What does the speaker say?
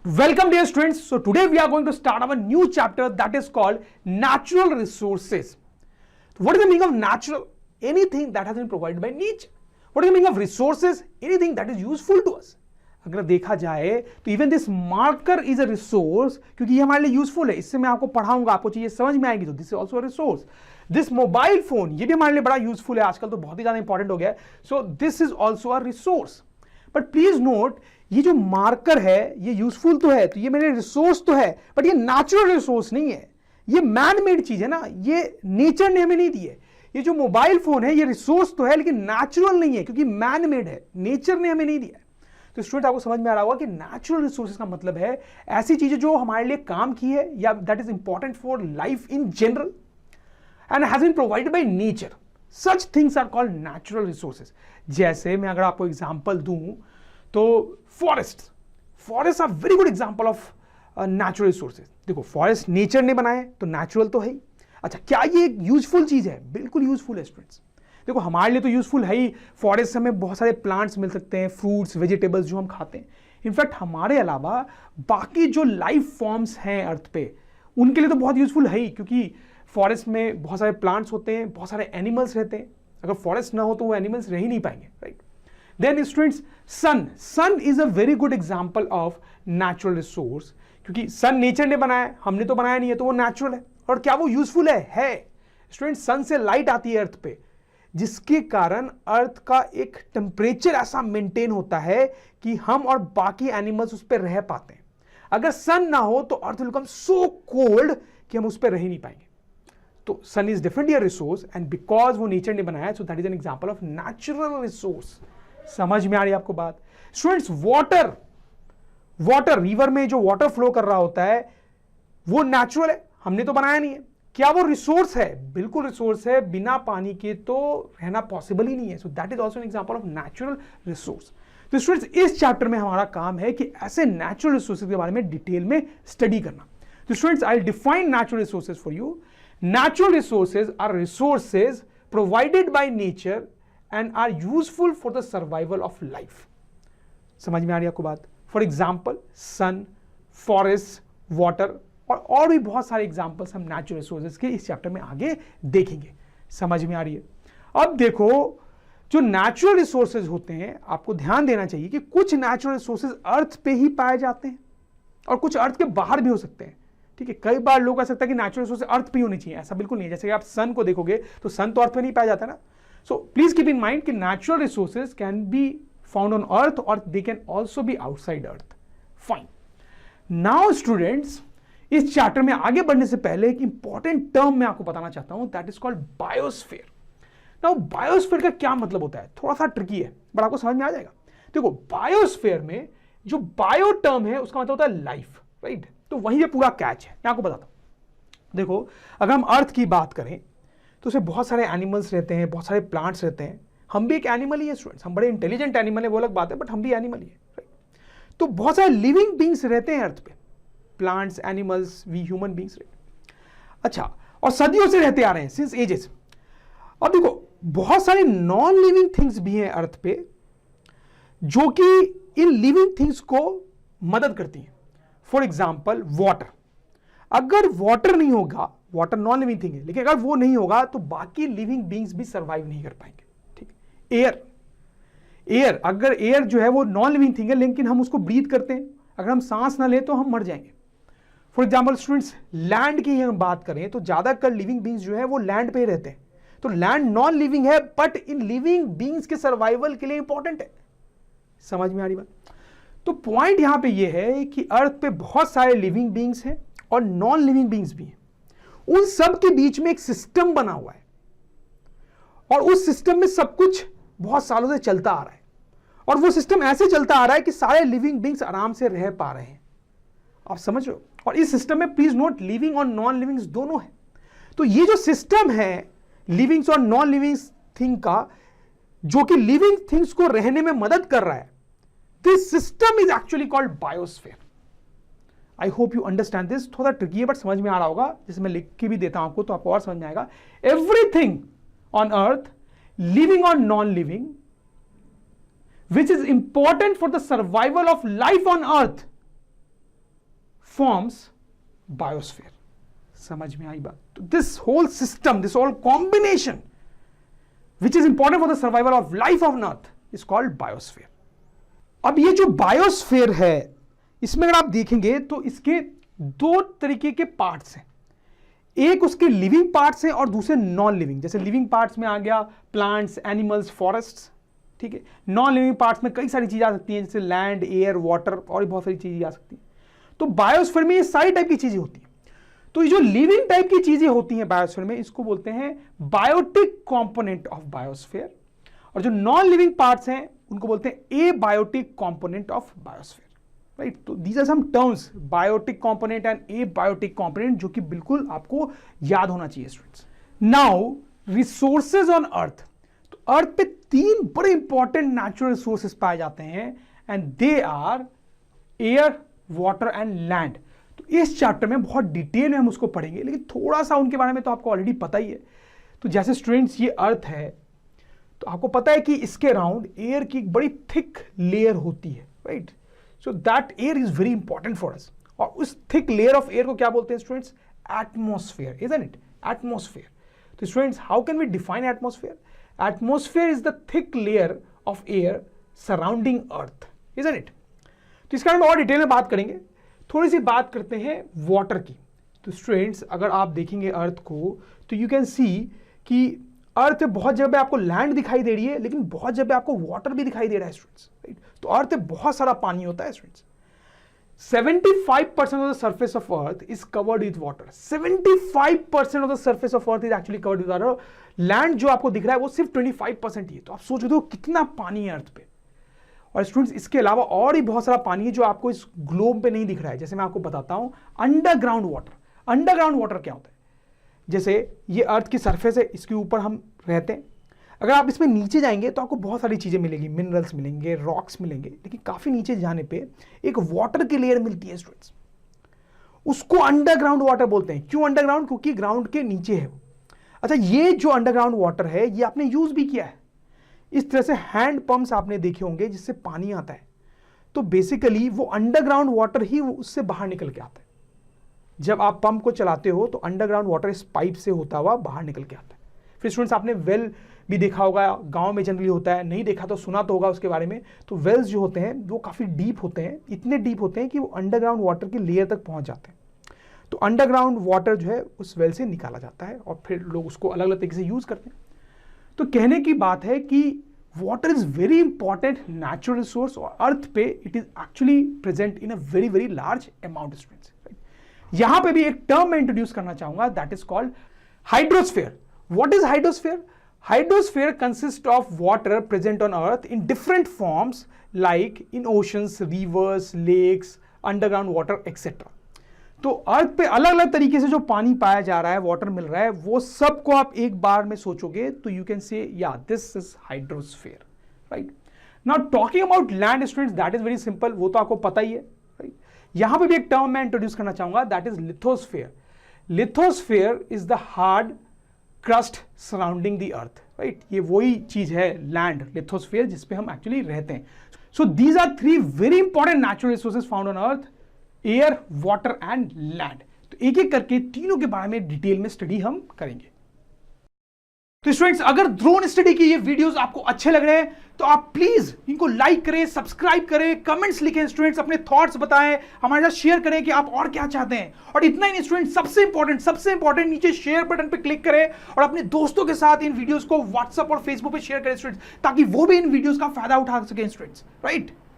Welcome dear students. So today we are going to start our new chapter that is called natural resources. What is the meaning of natural? Anything that has been provided by nature. What is the meaning of resources? Anything that is useful to us. अगर देखा जाए तो even this marker is a resource, क्योंकि ये हमारे लिए useful है, इससे मैं आपको पढ़ाऊंगा, आपको चीजें समझ में आएगी, तो this is also a resource. This mobile phone ये भी हमारे लिए बड़ा यूजफुल है, आजकल तो बहुत ही ज्यादा इंपॉर्टेंट हो गया है. So this is also a resource. But please note, ये जो मार्कर है ये यूजफुल तो है, तो ये मेरे रिसोर्स तो है, बट ये नेचुरल रिसोर्स नहीं है, ये मैन मेड चीज है ना, ये नेचर ने हमें नहीं दी है. ये जो मोबाइल फोन है ये रिसोर्स तो है लेकिन नेचुरल नहीं है, क्योंकि मैन मेड है, नेचर ने हमें नहीं दिया है. तो स्टूडेंट आपको समझ में आ रहा होगा कि नेचुरल रिसोर्सेज का मतलब है ऐसी चीजें जो हमारे लिए काम की है या that is important for life in general and has been provided by nature. Such things are called natural resources. जैसे मैं अगर आपको एग्जांपल दूं तो forest are very good example of natural resources. देखो, फॉरेस्ट नेचर ने बनाए तो नेचुरल तो है ही. अच्छा, क्या ये एक यूजफुल चीज है? बिल्कुल यूजफुल है स्टूडेंट्स. देखो, हमारे लिए तो यूजफुल है ही. फॉरेस्ट से हमें बहुत सारे प्लांट्स मिल सकते हैं, फ्रूट्स, वेजिटेबल्स जो हम खाते हैं. इनफैक्ट हमारे अलावा बाकी जो लाइफ फॉर्म्स हैं अर्थ पे, उनके लिए तो बहुत यूजफुल है ही, क्योंकि फॉरेस्ट में बहुत सारे प्लांट्स होते हैं, बहुत सारे एनिमल्स रहते हैं. अगर फॉरेस्ट ना हो तो वो एनिमल्स रह ही नहीं पाएंगे, right. Then students, sun is a very good example of natural resource, क्योंकि सन नेचर ने बनाया, हमने तो बनाया नहीं है, तो वो नेचुरल है. और क्या वो यूजफुल है. स्टूडेंट, सन से लाइट आती है अर्थ पे, जिसके कारण अर्थ का एक टेम्परेचर ऐसा मेंटेन होता है कि हम और बाकी एनिमल्स उस पर रह पाते हैं. अगर सन ना हो तो earth will become so cold कि हम उस पर रह ही नहीं पाएंगे. तो sun is definitely a resource and because वो नेचर ने बनाया, so that is an example of natural resource. समझ में आ रही है आपको बात? स्टूडेंट्स, वाटर रिवर में जो वाटर फ्लो कर रहा होता है वो नेचुरल है, हमने तो बनाया नहीं है. क्या वो रिसोर्स है? बिल्कुल रिसोर्स है. बिना पानी के तो रहना पॉसिबल ही नहीं है. सो that is also an example of natural resource. तो स्टूडेंट्स, इस चैप्टर में हमारा काम है कि ऐसे नेचुरल रिसोर्सेज के बारे में डिटेल में स्टडी करना. तो students, I will define natural resources for you. Natural resources are resources provided by nature and are useful for the survival of life. समझ में आ रही है आपको बात? For example, sun, forest, water और भी बहुत सारे एग्जांपल्स हम नेचुरल रिसोर्सेज के इस चैप्टर में आगे देखेंगे. समझ में आ रही है? अब देखो, जो नेचुरल रिसोर्सेज होते हैं, आपको ध्यान देना चाहिए कि कुछ नेचुरल रिसोर्सेज अर्थ पे ही पाए जाते हैं और कुछ अर्थ के बाहर भी हो सकते हैं. ठीक है, कई बार लोग कह सकते हैं कि नेचुरल रिसोर्सेज अर्थ पे ही होने चाहिए. ऐसा बिल्कुल नहीं है. जैसे कि आप सन को देखोगे तो सन तो अर्थ पे नहीं पाया जाता ना. So please keep in mind कि natural resources can be found on earth और they can also be outside earth. Fine. Now students, इस चैप्टर में आगे बढ़ने से पहले एक इंपॉर्टेंट टर्म मैं आपको बताना चाहता हूं, that is called biosphere. Now biosphere का क्या मतलब होता है? थोड़ा सा ट्रिकी है, बट आपको समझ में आ जाएगा. देखो, बायोस्फीयर में जो बायो टर्म है उसका मतलब होता है लाइफ, राइट. तो वही ये पूरा कैच है, मैं आपको बताता हूं. देखो, अगर हम अर्थ की बात करें तो उसमें बहुत सारे एनिमल्स रहते हैं, बहुत सारे प्लांट्स रहते हैं. हम भी एक एनिमल ही है स्टूडेंट्स. हम बड़े इंटेलिजेंट एनिमल है, वो अलग बात है, बट हम भी एनिमल ही है, राइट. तो बहुत सारे लिविंग बींग्स रहते हैं अर्थ पे, plants, animals, we human beings. अच्छा, और सदियों से रहते आ रहे हैं, सिंस एजेस. अब देखो, बहुत सारे नॉन लिविंग थिंग्स भी हैं अर्थ पे जो कि इन लिविंग थिंग्स को मदद करती हैं. For example, water. अगर वाटर नहीं होगा, वाटर नॉन लिविंग थिंग है, लेकिन अगर वो नहीं होगा तो बाकी लिविंग बींग्स भी सर्वाइव नहीं कर पाएंगे. ठीक. एयर, अगर एयर जो है वो नॉन लिविंग थिंग है लेकिन हम उसको ब्रीथ करते हैं, अगर हम सांस ना लें तो हम मर जाएंगे. फॉर एग्जाम्पल स्टूडेंट्स, लैंड की हम बात करें तो ज्यादातर लिविंग बींग्स जो है वो लैंड पे ही रहते हैं. तो लैंड नॉन लिविंग है बट इन लिविंग बींग्स के सर्वाइवल के लिए इंपॉर्टेंट है. समझ में आ रही बात? तो पॉइंट यहां पे ये है कि अर्थ पे बहुत सारे लिविंग बींग्स हैं और नॉन लिविंग बींग्स भी हैं. उन सब के बीच में एक सिस्टम बना हुआ है और उस सिस्टम में सब कुछ बहुत सालों से चलता आ रहा है और वो सिस्टम ऐसे चलता आ रहा है कि सारे लिविंग बींग्स आराम से रह पा रहे हैं. आप समझ रहे हो? और इस सिस्टम में प्लीज नोट, लिविंग और नॉन लिविंग्स दोनों है. तो ये जो सिस्टम है लिविंग्स और नॉन लिविंग थिंग का, जो कि लिविंग थिंग्स को रहने में मदद कर रहा है, this system is actually called biosphere. I hope you understand this. थोड़ा ट्रिकी है बट समझ में आ रहा होगा. जैसे मैं लिख के भी देता हूं आपको तो आपको और समझ में आएगा. एवरीथिंग ऑन अर्थ, लिविंग और non living, which is important for the survival of life on earth, forms biosphere. समझ में आई बात? तो this whole system, this whole combination which is important for the survival of life on earth is called biosphere. अब ये जो biosphere है, इसमें अगर आप देखेंगे तो इसके दो तरीके के पार्ट्स हैं। एक उसके लिविंग पार्ट्स हैं और दूसरे नॉन लिविंग। जैसे लिविंग पार्ट्स में आ गया प्लांट्स, एनिमल्स, फॉरेस्ट्स, ठीक है। नॉन लिविंग पार्ट्स में कई सारी चीजें आ सकती हैं, जैसे लैंड, एयर, वाटर और भी बहुत सारी चीजें आ सकती हैं। तो बायोस्फीयर में ये सारी टाइप की चीजें होती हैं। तो ये जो लिविंग टाइप की चीजें होती हैं बायोस्फीयर में, इसको बोलते हैं बायोटिक कंपोनेंट ऑफ बायोस्फीयर, और जो नॉन लिविंग पार्ट्स हैं उनको बोलते हैं abiotic component of biosphere, right. तो these are some terms, biotic component and abiotic component, जो कि बिल्कुल आपको याद होना चाहिए students. Now resources on earth. तो अर्थ पे तीन बड़े इंपॉर्टेंट नेचुरल रिसोर्सेज पाए जाते हैं and they are air, water and land. तो इस चैप्टर में बहुत डिटेल में हम उसको पढ़ेंगे, लेकिन थोड़ा सा उनके बारे में तो आपको ऑलरेडी पता ही है। तो जैसे स्टूडेंट्स ये अर्थ है, तो आपको पता है कि इसके अराउंड एयर की एक बड़ी थिक लेयर होती है, right. So that air is very important for us. और उस थिक लेयर ऑफ एयर को क्या बोलते हैं students? Atmosphere, isn't it? Atmosphere. तो students, how can we define atmosphere? Atmosphere is the thick layer of air surrounding earth, isn't it? तो इसके बारे में और डिटेल में बात करेंगे। थोड़ी सी बात करते हैं वाटर की। तो स्टूडेंट्स, अगर आप देखेंगे अर्थ को, तो यू कैन सी कि अर्थ बहुत जगह पे आपको लैंड दिखाई दे रही है, लेकिन बहुत जगह पे आपको वाटर भी दिखाई दे रहा है स्टूडेंट्स, राइट। तो अर्थ पे बहुत सारा पानी होता है students. 75% of the surface of earth is covered with water. 75% of the surface of earth is actually covered with water. Land जो आपको दिख रहा है वो सिर्फ 25% ही है। तो आप सोच रहे हो कितना पानी है अर्थ पे। और स्टूडेंट्स, इसके अलावा और भी बहुत सारा पानी है जो आपको इस ग्लोब पे नहीं दिख रहा है। जैसे मैं आपको बताता हूं, अंडरग्राउंड वाटर। अंडरग्राउंड वाटर क्या होता है? जैसे ये अर्थ की सरफेस है, इसके ऊपर हम रहते हैं। अगर आप इसमें नीचे जाएंगे तो आपको बहुत सारी चीजें मिलेंगी, मिनरल्स मिलेंगे, रॉक्स मिलेंगे, लेकिन काफी नीचे जाने पे एक वाटर की लेयर मिलती है स्टूडेंट्स। उसको अंडरग्राउंड वाटर बोलते हैं। क्यों अंडरग्राउंड? क्योंकि ग्राउंड के नीचे है वो। अच्छा, ये जो अंडरग्राउंड वाटर है, ये आपने यूज भी किया है। इस तरह से हैंड पंप्स आपने देखे होंगे जिससे पानी आता है। तो बेसिकली वो अंडरग्राउंड वाटर ही उससे बाहर निकल के आता है। जब आप पंप को चलाते हो तो अंडरग्राउंड वाटर इस पाइप से होता हुआ बाहर निकल के आता है। फिर स्टूडेंट्स, आपने वेल भी देखा होगा, गांव में जनरली होता है, नहीं देखा तो सुना तो होगा उसके बारे में। तो वेल्स जो होते हैं वो काफ़ी डीप होते हैं, इतने डीप होते हैं कि वो अंडरग्राउंड वाटर की लेयर तक पहुंच जाते हैं। तो अंडरग्राउंड वाटर जो है उस वेल से निकाला जाता है और फिर लोग उसको अलग अलग तरीके से यूज करते हैं। तो कहने की बात है कि water is very important natural resource, और अर्थ पे it is actually present in a very very large amount students. यहां पे भी एक टर्म मैं इंट्रोड्यूस करना चाहूंगा, that is called hydrosphere. What is hydrosphere? Hydrosphere consists of water present on earth in different forms like in oceans, rivers, lakes, underground water, etc. तो earth पे अलग अलग तरीके से जो पानी पाया जा रहा है, वाटर मिल रहा है, वो सब को आप एक बार में सोचोगे तो यू कैन से या this is hydrosphere, right. Now talking about land students, that is very simple, वो तो आपको पता ही है, राइट। यहां पे भी एक टर्म मैं इंट्रोड्यूस करना चाहूंगा, that is lithosphere. Lithosphere is the hard crust surrounding the earth, right. ये वही चीज है लैंड, लिथोस्फीयर, जिसपे हम एक्चुअली रहते हैं। So these are three very important natural resources found on earth: air, water and land. तो एक एक करके तीनों के बारे में डिटेल में स्टडी हम करेंगे। तो स्टूडेंट्स, अगर ड्रोन स्टडी की ये वीडियोस आपको अच्छे लग रहे हैं तो आप प्लीज इनको लाइक करें, सब्सक्राइब करें, कमेंट्स लिखें स्टूडेंट्स, अपने थॉट्स बताएं, हमारे साथ शेयर करें कि आप और क्या चाहते हैं। और इतना ही नहीं स्टूडेंट्स, सबसे इंपॉर्टेंट नीचे शेयर बटन पे क्लिक करें और अपने दोस्तों के साथ इन वीडियोस को व्हाट्सएप और फेसबुक पे शेयर करें स्टूडेंट्स, ताकि वो भी इन वीडियोस का फायदा उठा सकें स्टूडेंट्स, राइट।